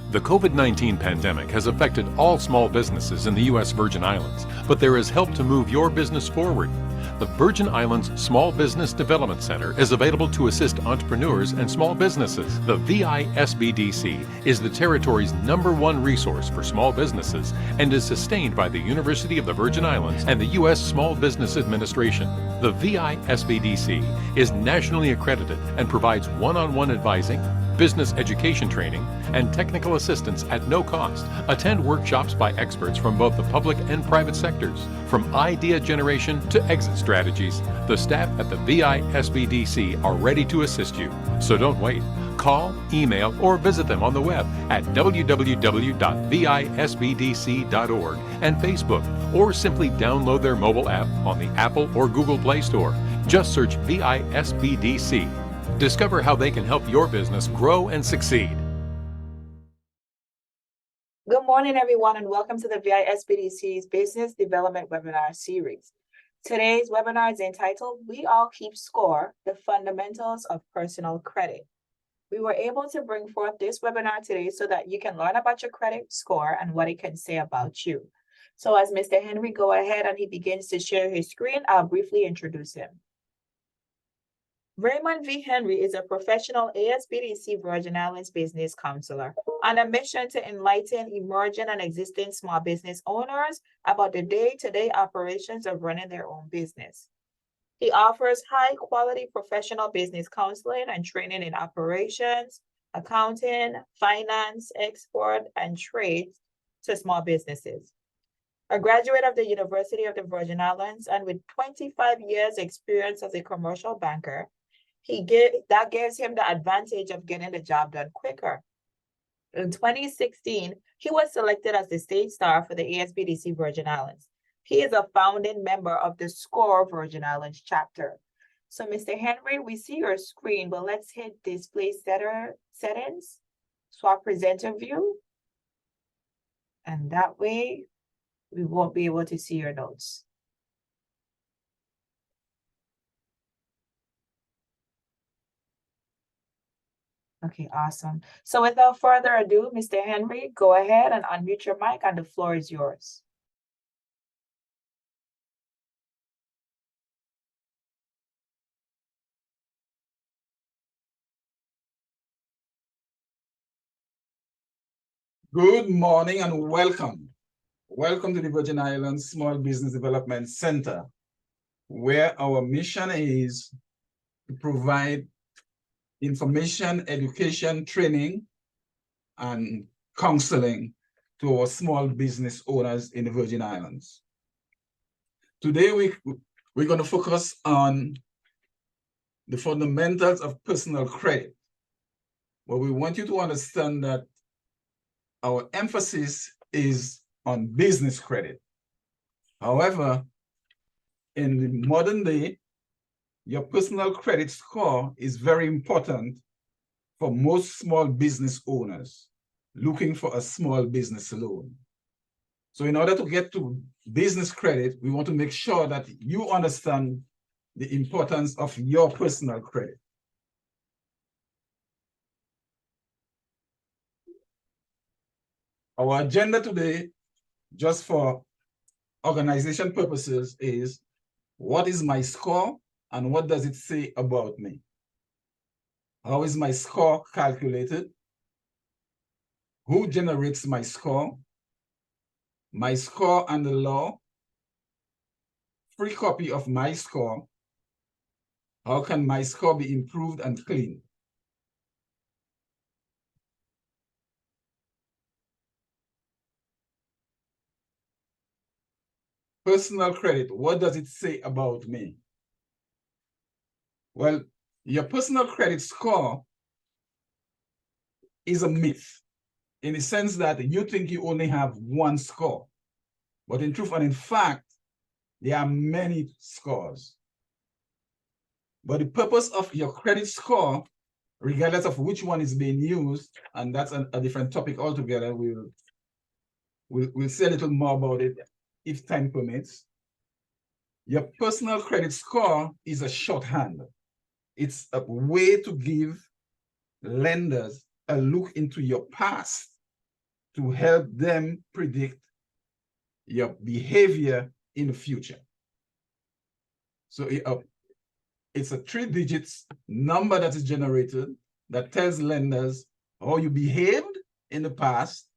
The COVID-19 pandemic has affected all small businesses in the U.S. Virgin Islands, but there is help to move your business forward. The Virgin Islands Small Business Development Center is available to assist entrepreneurs and small businesses. The VISBDC is the territory's #1 resource for small businesses and is sustained by the University of the Virgin Islands and the U.S. Small Business Administration. The VISBDC is nationally accredited and provides one-on-one advising, business education training, and technical assistance at no cost. Attend workshops by experts from both the public and private sectors. From idea generation to exit strategies, the staff at the VISBDC are ready to assist you. So don't wait. Call, email, or visit them on the web at www.visbdc.org and Facebook, or simply download their mobile app on the Apple or Google Play Store. Just search VISBDC. Discover how they can help your business grow and succeed. Good morning, everyone, and welcome to the VISBDC's Business Development Webinar Series. Today's webinar is entitled, We All Keep Score, the Fundamentals of Personal Credit. We were able to bring forth this webinar today so that you can learn about your credit score and what it can say about you. So as Mr. Henry go ahead and he begins to share his screen, I'll briefly introduce him. Raymond V. Henry is a professional ASBDC Virgin Islands business counselor on a mission to enlighten emerging and existing small business owners about the day-to-day operations of running their own business. He offers high-quality professional business counseling and training in operations, accounting, finance, export, and trade to small businesses. A graduate of the University of the Virgin Islands and with 25 years experience as a commercial banker, that gives him the advantage of getting the job done quicker. In 2016, he was selected as the state star for the ASBDC Virgin Islands. He is a founding member of the SCORE Virgin Islands chapter. So Mr. Henry, we see your screen, but let's hit display settings, swap presenter view. And that way we won't be able to see your notes. Okay, awesome. So without further ado, Mr. Henry, go ahead and unmute your mic and the floor is yours. Good morning and welcome. Welcome to the Virgin Islands Small Business Development Center, where our mission is to provide information, education, training, and counseling to our small business owners in the Virgin Islands. Today, we're going to focus on the fundamentals of personal credit. Well, we want you to understand that our emphasis is on business credit. However, in the modern day, your personal credit score is very important for most small business owners looking for a small business loan. So in order to get to business credit, we want to make sure that you understand the importance of your personal credit. Our agenda today, just for organization purposes, is what is my score and what does it say about me? How is my score calculated? Who generates my score? My score and the law. Free copy of my score. How can my score be improved and cleaned? Personal credit, what does it say about me? Well, your personal credit score is a myth in the sense that you think you only have one score. But in truth and in fact, there are many scores. But the purpose of your credit score, regardless of which one is being used, and that's a different topic altogether, we'll say a little more about it if time permits. Your personal credit score is a shorthand. It's a way to give lenders a look into your past to help them predict your behavior in the future. So it's a 3-digit number that is generated that tells lenders how you behaved in the past.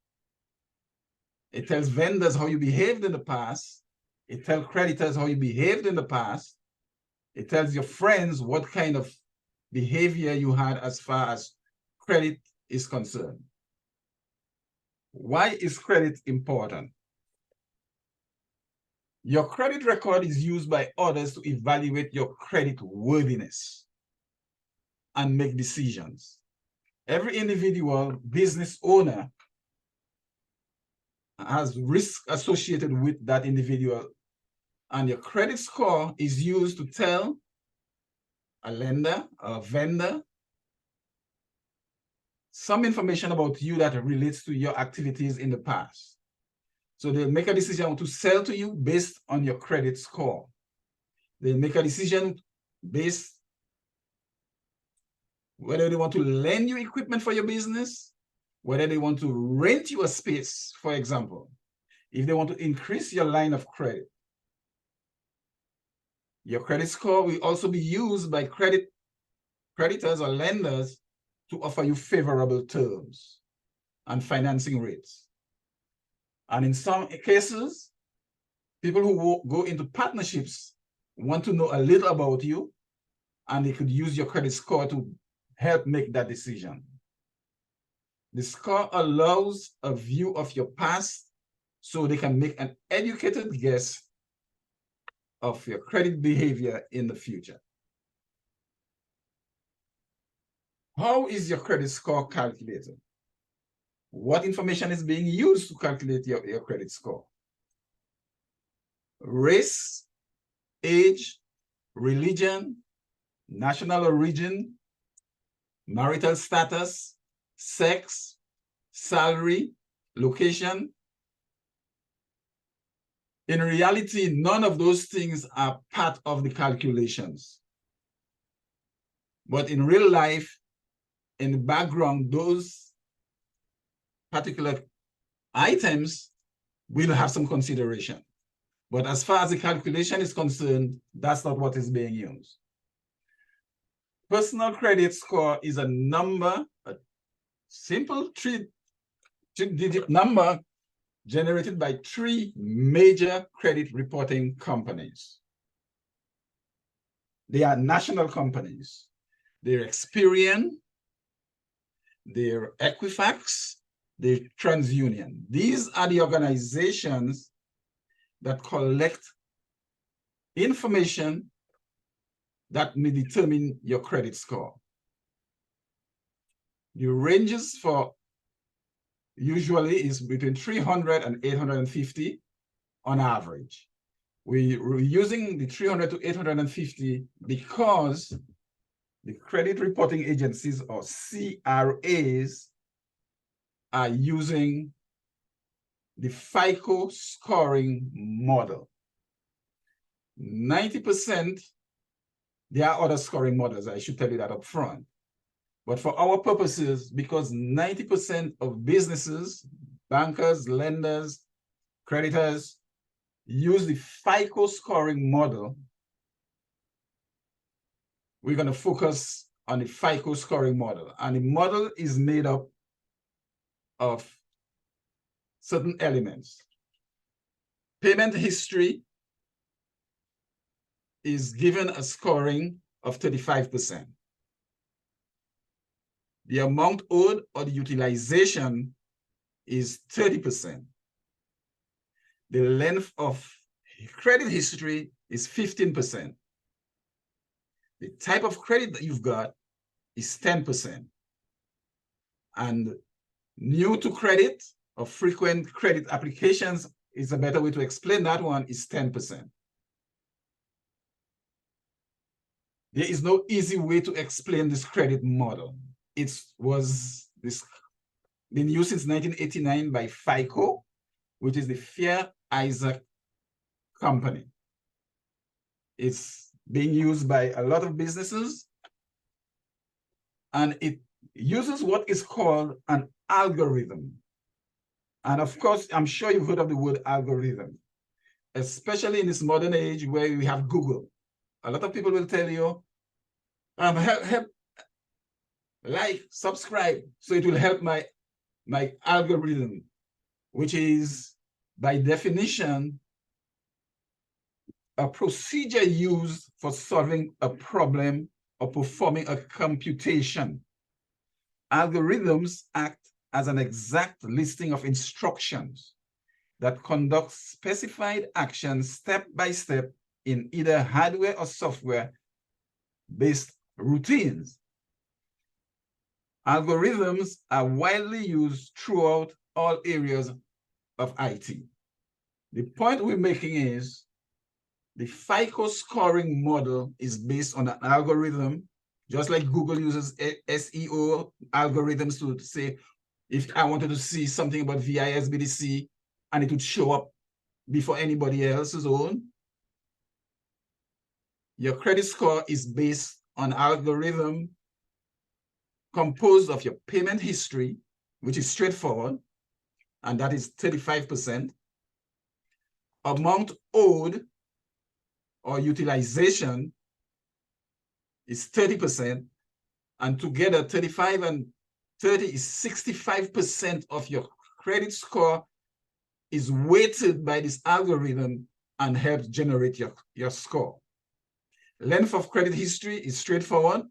It tells vendors how you behaved in the past. It tells creditors how you behaved in the past. It tells your friends what kind of behavior you had as far as credit is concerned. Why is credit important? Your credit record is used by others to evaluate your credit worthiness and make decisions. Every individual business owner has risk associated with that individual, and your credit score is used to tell a lender, a vendor, some information about you that relates to your activities in the past. So they'll make a decision to sell to you based on your credit score. They'll make a decision based whether they want to lend you equipment for your business, whether they want to rent you a space, for example, if they want to increase your line of credit. Your credit score will also be used by creditors or lenders to offer you favorable terms and financing rates. And in some cases, people who go into partnerships want to know a little about you, and they could use your credit score to help make that decision. The score allows a view of your past so they can make an educated guess of your credit behavior in the future. How is your credit score calculated? What information is being used to calculate your credit score? Race, age, religion, national origin, marital status, sex, salary, location. In reality, none of those things are part of the calculations. But in real life, in the background, those particular items will have some consideration. But as far as the calculation is concerned, that's not what is being used. Personal credit score is a number, a simple three-digit number generated by 3 major credit reporting companies. They are national companies. They're Experian, they're Equifax, they're TransUnion. These are the organizations that collect information that may determine your credit score. The ranges for usually is between 300 and 850 on average. We're using the 300 to 850 because the credit reporting agencies, or CRAs, are using the FICO scoring model. 90%, there are other scoring models, I should tell you that up front. But for our purposes, because 90% of businesses, bankers, lenders, creditors, use the FICO scoring model, we're going to focus on the FICO scoring model. And the model is made up of certain elements. Payment history is given a scoring of 35%. The amount owed or the utilization is 30%. The length of credit history is 15%. The type of credit that you've got is 10%. And new to credit or frequent credit applications is a better way to explain that one, is 10%. There is no easy way to explain this credit model. It was been used since 1989 by FICO, which is the Fair Isaac company. It's being used by a lot of businesses, and it uses what is called an algorithm. And of course, I'm sure you've heard of the word algorithm, especially in this modern age where we have Google. A lot of people will tell you, help, like, subscribe, so it will help my algorithm, which is by definition a procedure used for solving a problem or performing a computation. Algorithms act as an exact listing of instructions that conduct specified actions step by step in either hardware or software-based routines. Algorithms are widely used throughout all areas of IT. The point we're making is the FICO scoring model is based on an algorithm, just like Google uses SEO algorithms to say, if I wanted to see something about VISBDC and it would show up before anybody else's own. Your credit score is based on algorithm composed of your payment history, which is straightforward, and that is 35%, amount owed or utilization is 30%, and together 35 and 30 is 65% of your credit score is weighted by this algorithm and helps generate your score. Length of credit history is straightforward.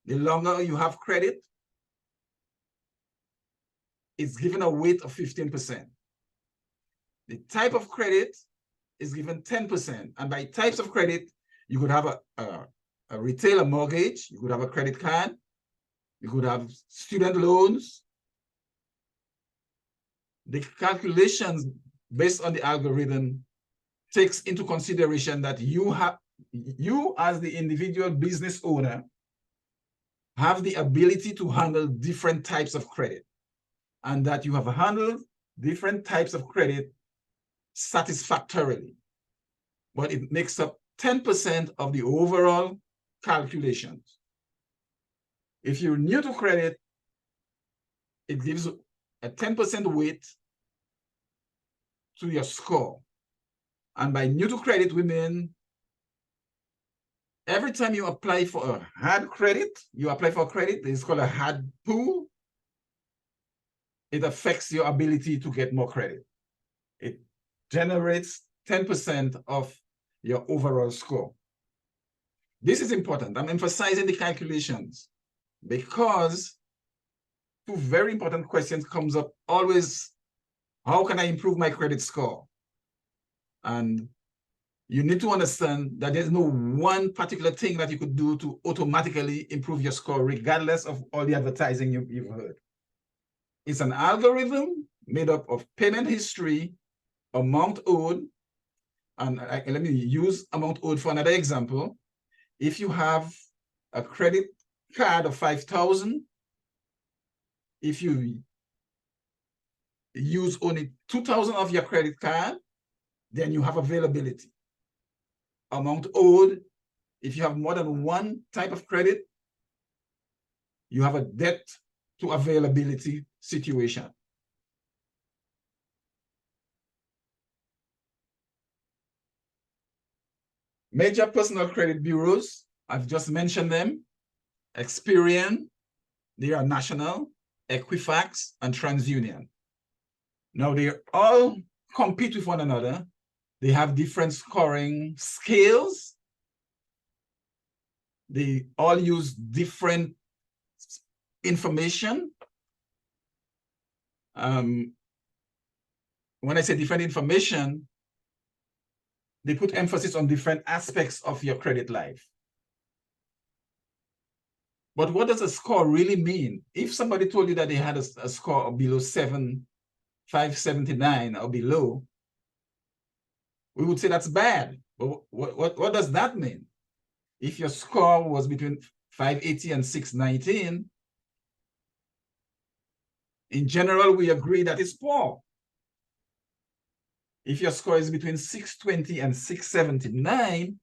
The longer you have credit, it's given a weight of 15%. The type of credit is given 10%. And by types of credit, you could have a retailer mortgage, you could have a credit card, you could have student loans. The calculations based on the algorithm takes into consideration that you as the individual business owner have the ability to handle different types of credit, and that you have handled different types of credit satisfactorily. But it makes up 10% of the overall calculations. If you're new to credit, it gives a 10% weight to your score. And by new to credit, we mean every time you apply for a hard credit, you apply for a credit, it's called a hard pull. It affects your ability to get more credit. It generates 10% of your overall score. This is important. I'm emphasizing the calculations because two very important questions comes up always. How can I improve my credit score? And you need to understand that there's no one particular thing that you could do to automatically improve your score, regardless of all the advertising you've heard. It's an algorithm made up of payment history, amount owed, and let me use amount owed for another example. If you have a credit card of 5,000, if you use only 2,000 of your credit card, then you have availability. Amount owed, if you have more than one type of credit, you have a debt to availability situation. Major personal credit bureaus, I've just mentioned them. Experian, they are national, Equifax, and TransUnion. Now they all compete with one another. They have different scoring scales. They all use different information. When I say different information, they put emphasis on different aspects of your credit life. But what does a score really mean? If somebody told you that they had a score of below 579 or below, we would say that's bad. But what does that mean? If your score was between 580 and 619, in general, we agree that it's poor. If your score is between 620 and 679,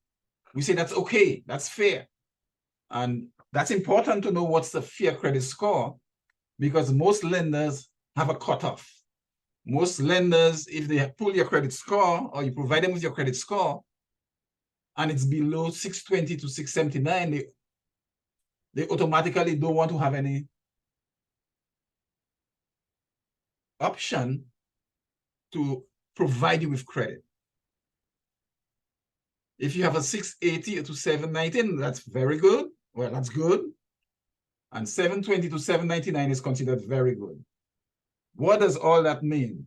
we say that's okay, that's fair. And that's important to know what's the fair credit score, because most lenders have a cutoff. Most lenders, if they pull your credit score or you provide them with your credit score and it's below 620 to 679, they automatically don't want to have any option to provide you with credit. If you have a 680 to 719, that's very good. Well, that's good. And 720 to 799 is considered very good. What does all that mean?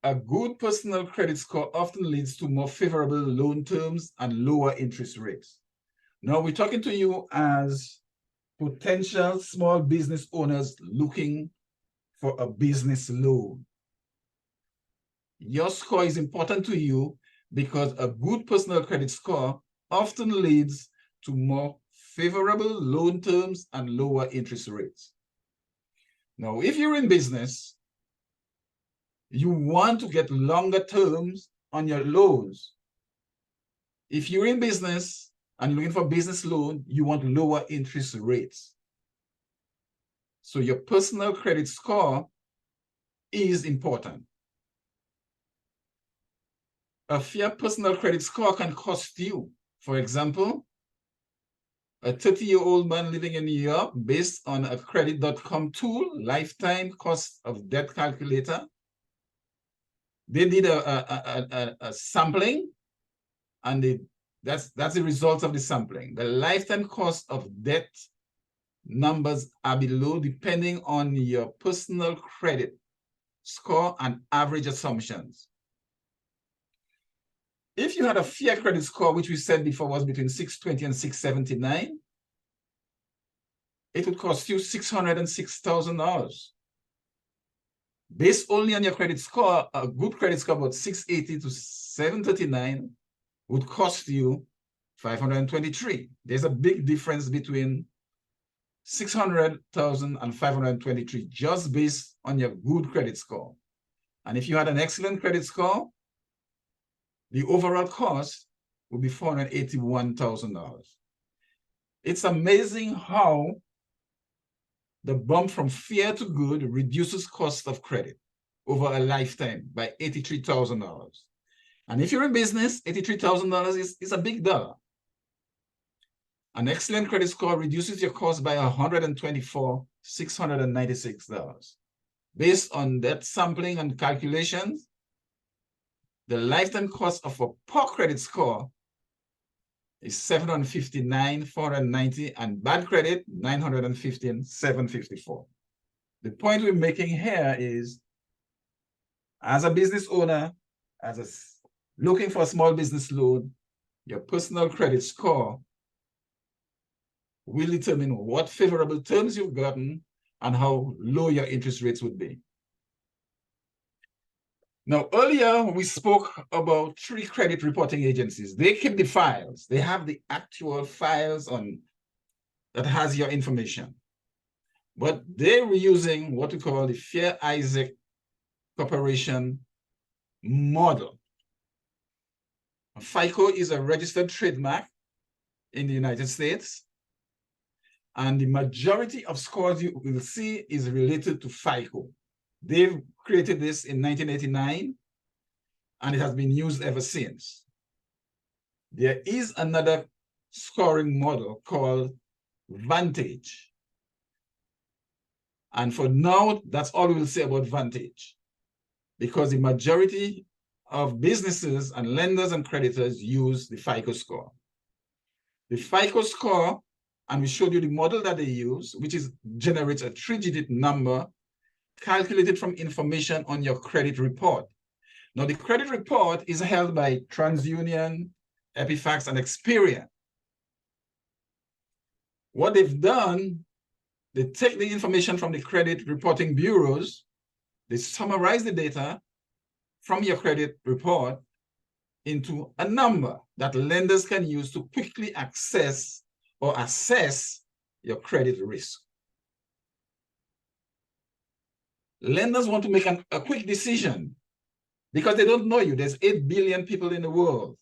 A good personal credit score often leads to more favorable loan terms and lower interest rates. Now we're talking to you as potential small business owners looking for a business loan. Your score is important to you because a good personal credit score often leads to more favorable loan terms and lower interest rates. Now, if you're in business, you want to get longer terms on your loans. If you're in business and you're looking for a business loan, you want lower interest rates. So your personal credit score is important. A fair personal credit score can cost you. For example, a 30-year-old man living in New York, based on a credit.com tool, lifetime cost of debt calculator, they did a sampling, and that's the result of the sampling. The lifetime cost of debt numbers are below depending on your personal credit score and average assumptions. If you had a fair credit score, which we said before was between 620 and 679, it would cost you $606,000. Based only on your credit score, a good credit score about 680 to 739 would cost you $523. There's a big difference between $600,000 and $523 just based on your good credit score. And if you had an excellent credit score, the overall cost would be $481,000. It's amazing how the bump from fair to good reduces cost of credit over a lifetime by $83,000. And if you're in business, $83,000 is a big dollar. An excellent credit score reduces your cost by $124,696. Based on that sampling and calculations, the lifetime cost of a poor credit score is $759,490, and bad credit, $915,754. The point we're making here is, as a business owner, looking for a small business loan, your personal credit score will determine what favorable terms you've gotten and how low your interest rates would be. Now, earlier we spoke about 3 credit reporting agencies. They keep the files. They have the actual files that has your information. But they were using what we call the Fair Isaac Corporation model. FICO is a registered trademark in the United States, and the majority of scores you will see is related to FICO. They've created this in 1989, and it has been used ever since. There is another scoring model called Vantage. And for now, that's all we will say about Vantage, because the majority of businesses and lenders and creditors use the FICO score. The FICO score, and we showed you the model that they use, which generates a 3-digit number calculated from information on your credit report. Now, the credit report is held by TransUnion, Equifax, and Experian. What they've done, they take the information from the credit reporting bureaus, they summarize the data from your credit report into a number that lenders can use to quickly access or assess your credit risk. Lenders want to make a quick decision because they don't know you. There's 8 billion people in the world.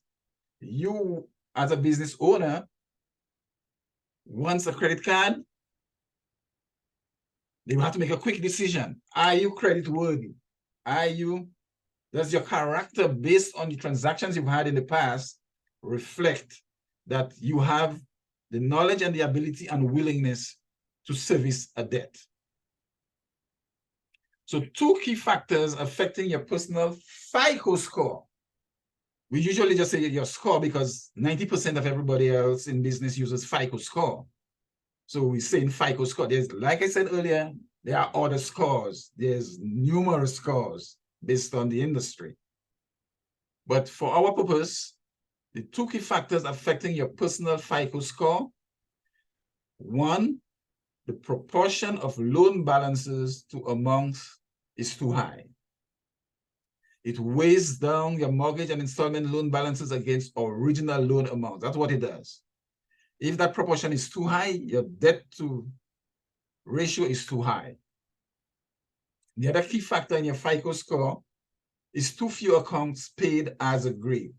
You, as a business owner, wants a credit card, they will have to make a quick decision. Are you credit worthy? Does your character based on the transactions you've had in the past reflect that you have the knowledge and the ability and willingness to service a debt? So two key factors affecting your personal FICO score. We usually just say your score because 90% of everybody else in business uses FICO score. So we say in FICO score, there's, like I said earlier, there are other scores. There's numerous scores based on the industry. But for our purpose, the two key factors affecting your personal FICO score, one, the proportion of loan balances to amounts is too high. It weighs down your mortgage and installment loan balances against original loan amounts. That's what it does. If that proportion is too high, your debt to ratio is too high. The other key factor in your FICO score is too few accounts paid as agreed.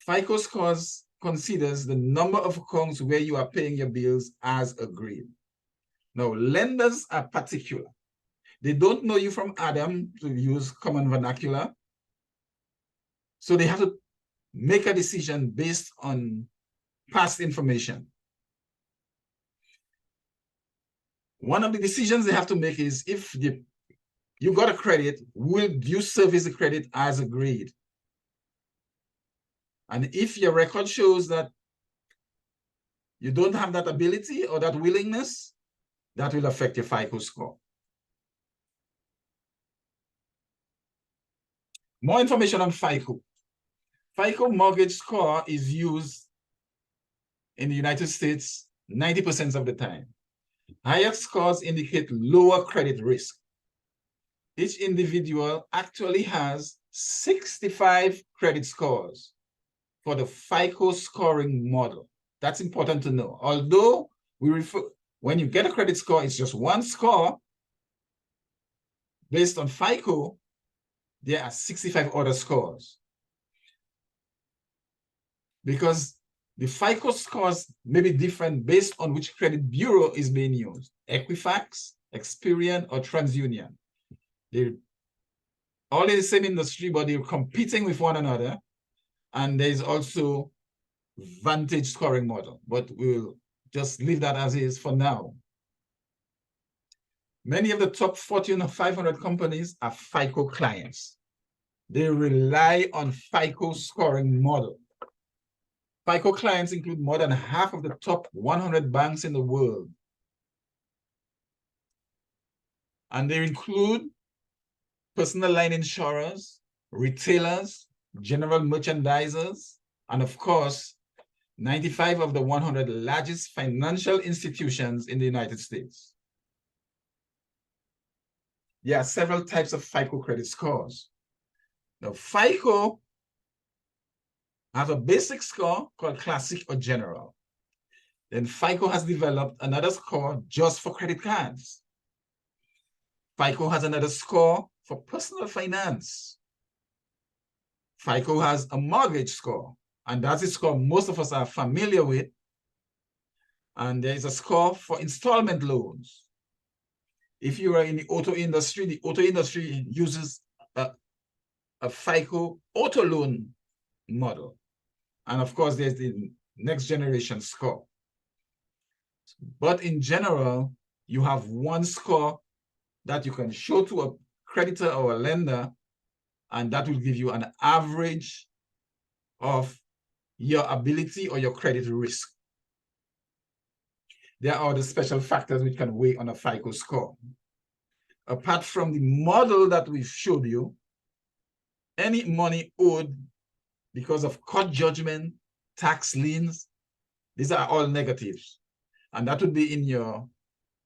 FICO scores considers the number of accounts where you are paying your bills as agreed. Now, lenders are particular. They don't know you from Adam, to use common vernacular. So they have to make a decision based on past information. One of the decisions they have to make is if you got a credit, will you service the credit as agreed? And if your record shows that you don't have that ability or that willingness, that will affect your FICO score. More information on FICO. FICO mortgage score is used in the United States 90% of the time. Higher scores indicate lower credit risk. Each individual actually has 65 credit scores for the FICO scoring model. That's important to know. Although when you get a credit score, it's just one score. Based on FICO, there are 65 other scores. Because the FICO scores may be different based on which credit bureau is being used. Equifax, Experian, or TransUnion. They're all in the same industry, but they're competing with one another. And there's also Vantage scoring model, but we'll just leave that as is for now. Many of the top Fortune 500 companies are FICO clients. They rely on FICO scoring model. FICO clients include more than half of the top 100 banks in the world. And they include personal line insurers, retailers, general merchandisers, and of course, 95 of the 100 largest financial institutions in the United States. There are several types of FICO credit scores. Now, FICO has a basic score called Classic or General. Then FICO has developed another score just for credit cards. FICO has another score for personal finance. FICO has a mortgage score, and that's a score most of us are familiar with. And there is a score for installment loans. If you are in the auto industry uses a FICO auto loan model. And of course, there's the next generation score. But in general, you have one score that you can show to a creditor or a lender, and that will give you an average of your ability or your credit risk. There are other special factors which can weigh on a FICO score. Apart from the model that we've showed you, any money owed because of court judgment, tax liens, these are all negatives. And that would be in your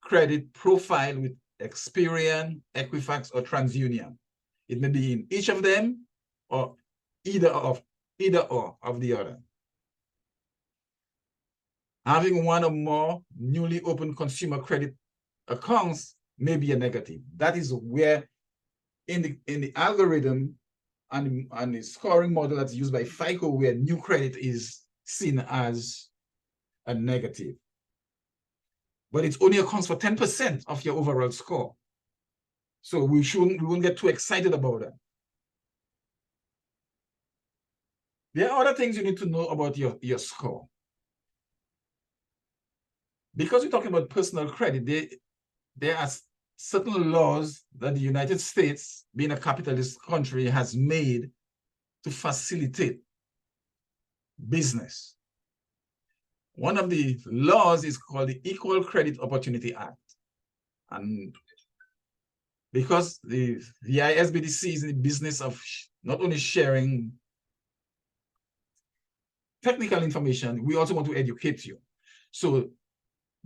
credit profile with Experian, Equifax, or TransUnion. It may be in each of them or either or of the other. Having one or more newly opened consumer credit accounts may be a negative. That is where in the algorithm and the scoring model that's used by FICO, where new credit is seen as a negative. But it only accounts for 10% of your overall score. So we won't get too excited about that. There are other things you need to know about your score. Because we're talking about personal credit, there are certain laws that the United States, being a capitalist country, has made to facilitate business. One of the laws is called the Equal Credit Opportunity Act. And because the ISBDC is in the business of not only sharing technical information, we also want to educate you. So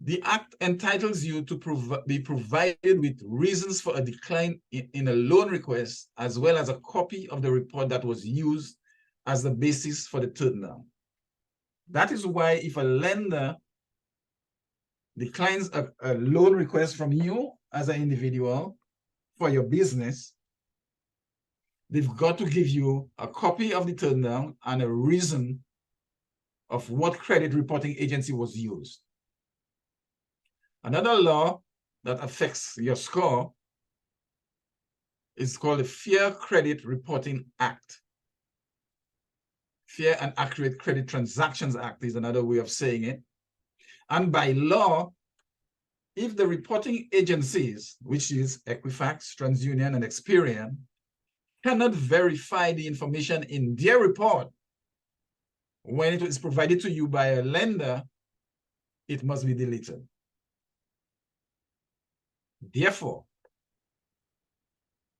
the act entitles you to be provided with reasons for a decline in a loan request, as well as a copy of the report that was used as the basis for the turndown. That is why if a lender declines a loan request from you as an individual for your business, they've got to give you a copy of the turndown and a reason of what credit reporting agency was used. Another law that affects your score is called the Fair Credit Reporting Act. Fair and Accurate Credit Transactions Act is another way of saying it. And by law, if the reporting agencies, which is Equifax, TransUnion, and Experian, cannot verify the information in their report when it is provided to you by a lender, it must be deleted. Therefore,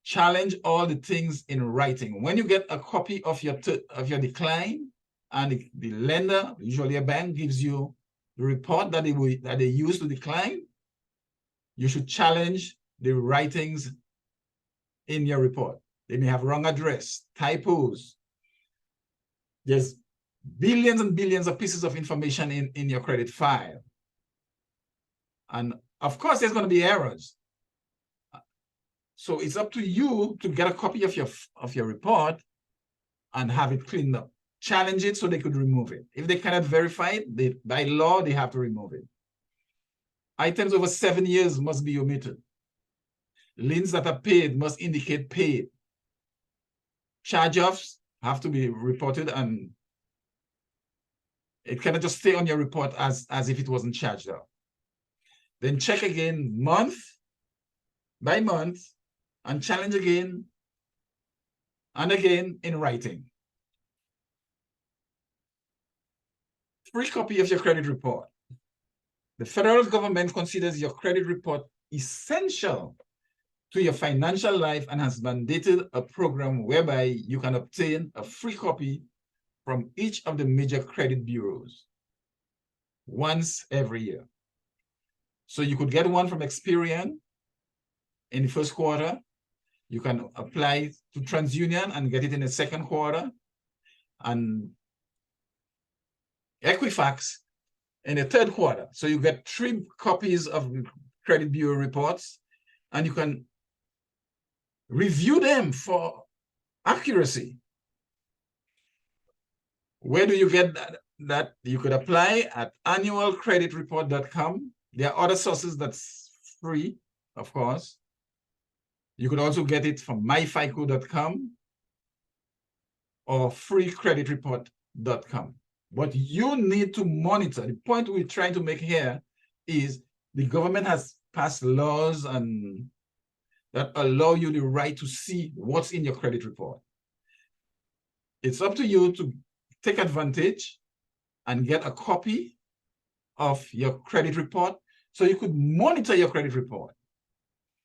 challenge all the things in writing. When you get a copy of your decline, and the lender, usually a bank, gives you the report that they use to decline, you should challenge the writings in your report. They may have wrong address, typos. There's billions and billions of pieces of information in your credit file. And of course, there's going to be errors. So it's up to you to get a copy of your report and have it cleaned up. Challenge it so they could remove it. If they cannot verify it, by law, they have to remove it. Items over 7 years must be omitted. Liens that are paid must indicate paid. Charge-offs have to be reported, and it cannot just stay on your report as if it wasn't charged off. Then check again month by month and challenge again and again in writing. Free copy of your credit report. The federal government considers your credit report essential to your financial life and has mandated a program whereby you can obtain a free copy from each of the major credit bureaus once every year. So you could get one from Experian in the first quarter. You can apply to TransUnion and get it in the second quarter, and Equifax in the third quarter. So you get 3 copies of credit bureau reports, and you can review them for accuracy. Where do you get that? You could apply at annualcreditreport.com. There are other sources that's free, of course. You could also get it from myfico.com or freecreditreport.com. But you need to monitor. The point we're trying to make here is the government has passed laws and that allow you the right to see what's in your credit report. It's up to you to take advantage and get a copy of your credit report so you could monitor your credit report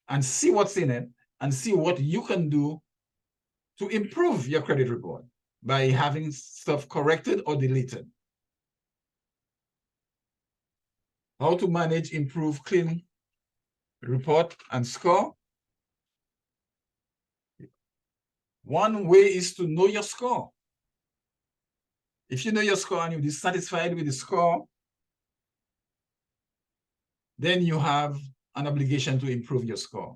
and see what's in it and see what you can do to improve your credit report by having stuff corrected or deleted. How to manage, improve, clean report and score. One way is to know your score. If you know your score and you're dissatisfied with the score, then you have an obligation to improve your score.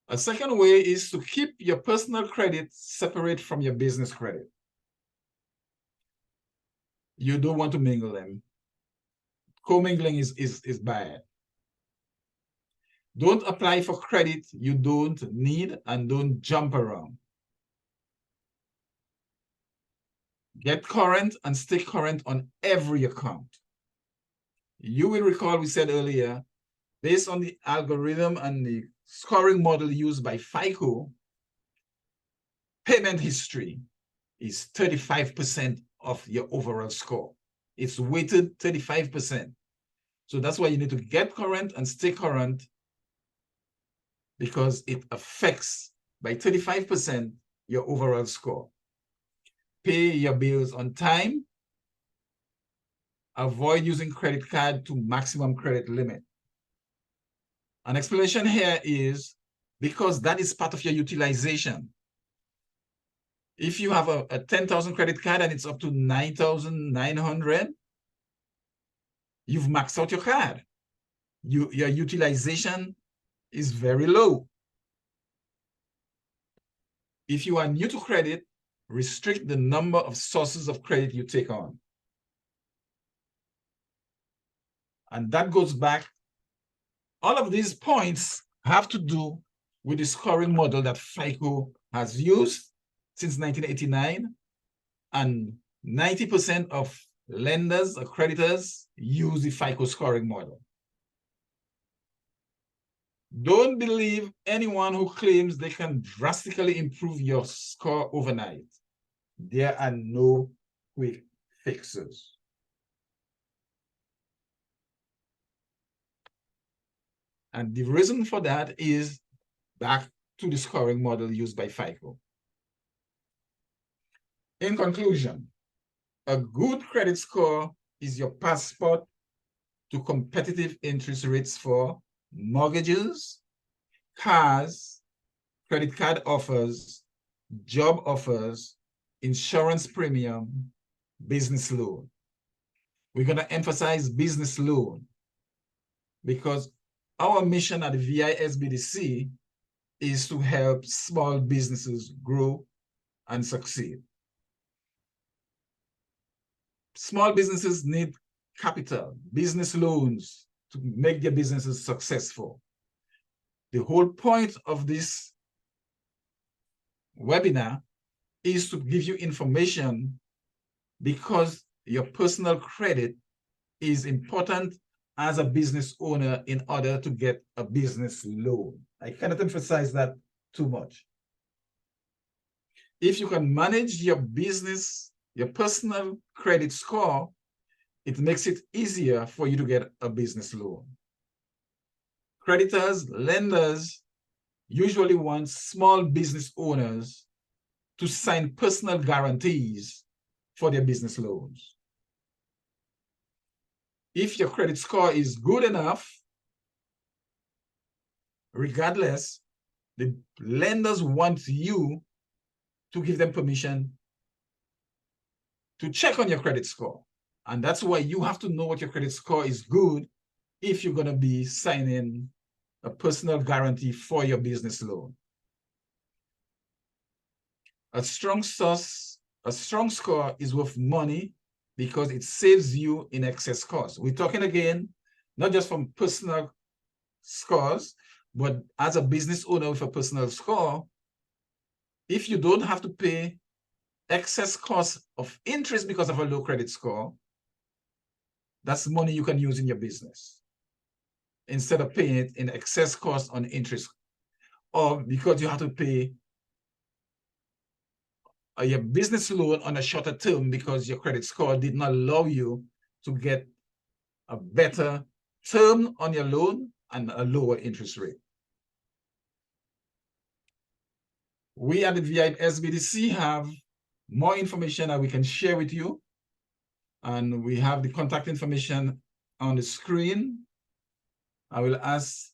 A second way is to keep your personal credit separate from your business credit. you don't want to mingle them. Commingling is bad. Don't apply for credit you don't need, and don't jump around. Get current and stay current on every account. You will recall we said earlier, based on the algorithm and the scoring model used by FICO, payment history is 35% of your overall score. It's weighted 35%. So that's why you need to get current and stay current, because it affects by 35% your overall score. Pay your bills on time. Avoid using credit card to maximum credit limit. An explanation here is because that is part of your utilization. If you have a 10,000 credit card and it's up to 9,900, you've maxed out your card. Your utilization is very low. If you are new to credit, restrict the number of sources of credit you take on. And that goes back, all of these points have to do with the scoring model that FICO has used since 1989, and 90% of lenders or creditors use the FICO scoring model. Don't believe anyone who claims they can drastically improve your score overnight. There are no quick fixes. And the reason for that is back to the scoring model used by FICO. In conclusion, a good credit score is your passport to competitive interest rates for mortgages, cars, credit card offers, job offers, insurance premium, business loan. We're going to emphasize business loan because our mission at the VI SBDC is to help small businesses grow and succeed. Small businesses need capital, business loans to make their businesses successful. The whole point of this webinar is to give you information because your personal credit is important as a business owner in order to get a business loan. I cannot emphasize that too much. If you can manage your business, your personal credit score, it makes it easier for you to get a business loan. Creditors, lenders usually want small business owners to sign personal guarantees for their business loans. If your credit score is good enough, regardless, the lenders want you to give them permission to check on your credit score. And that's why you have to know what your credit score is good if you're going to be signing a personal guarantee for your business loan. A strong score is worth money because it saves you in excess costs. We're talking again, not just from personal scores, but as a business owner with a personal score, if you don't have to pay excess costs of interest because of a low credit score, that's money you can use in your business instead of paying it in excess cost on interest, or because you have to pay your business loan on a shorter term because your credit score did not allow you to get a better term on your loan and a lower interest rate. We at the VI SBDC have more information that we can share with you. And we have the contact information on the screen. I will ask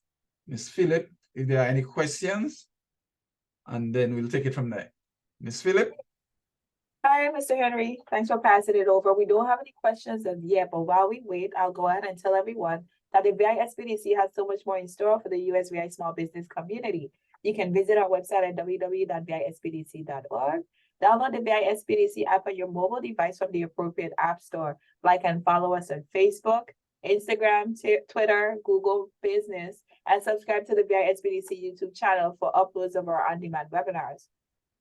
Ms. Phillip if there are any questions, and then we'll take it from there. Ms. Phillip? Hi, Mr. Henry. Thanks for passing it over. We don't have any questions as yet, but while we wait, I'll go ahead and tell everyone that the VI SBDC has so much more in store for the USVI small business community. You can visit our website at www.visbdc.org. Download the VISPDC app on your mobile device from the appropriate app store. Like and follow us on Facebook, Instagram, Twitter, Google Business, and subscribe to the VISPDC YouTube channel for uploads of our on-demand webinars.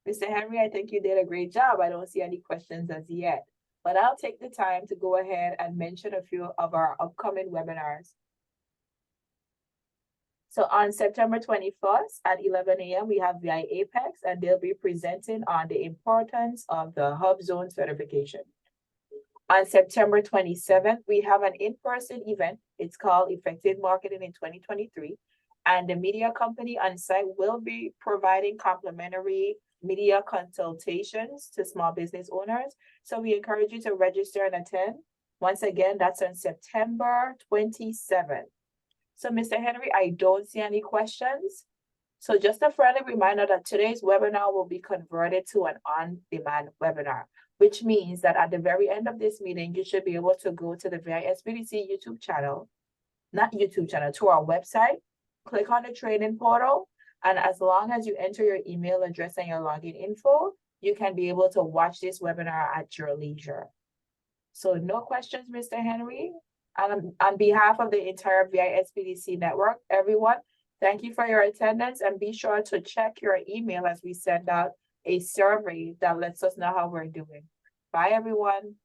Mr. Henry, I think you did a great job. I don't see any questions as yet, but I'll take the time to go ahead and mention a few of our upcoming webinars. So on September 21st at 11 a.m., we have VI Apex, and they'll be presenting on the importance of the Hub Zone certification. On September 27th, we have an in-person event. It's called Effective Marketing in 2023. And the media company on site will be providing complimentary media consultations to small business owners. So we encourage you to register and attend. Once again, that's on September 27th. So Mr. Henry, I don't see any questions. So just a friendly reminder that today's webinar will be converted to an on-demand webinar, which means that at the very end of this meeting, you should be able to go to the VISPDC YouTube channel, to our website, click on the training portal, and as long as you enter your email address and your login info, you can be able to watch this webinar at your leisure. So no questions, Mr. Henry. And on behalf of the entire VISPDC network, everyone, thank you for your attendance, and be sure to check your email as we send out a survey that lets us know how we're doing. Bye, everyone.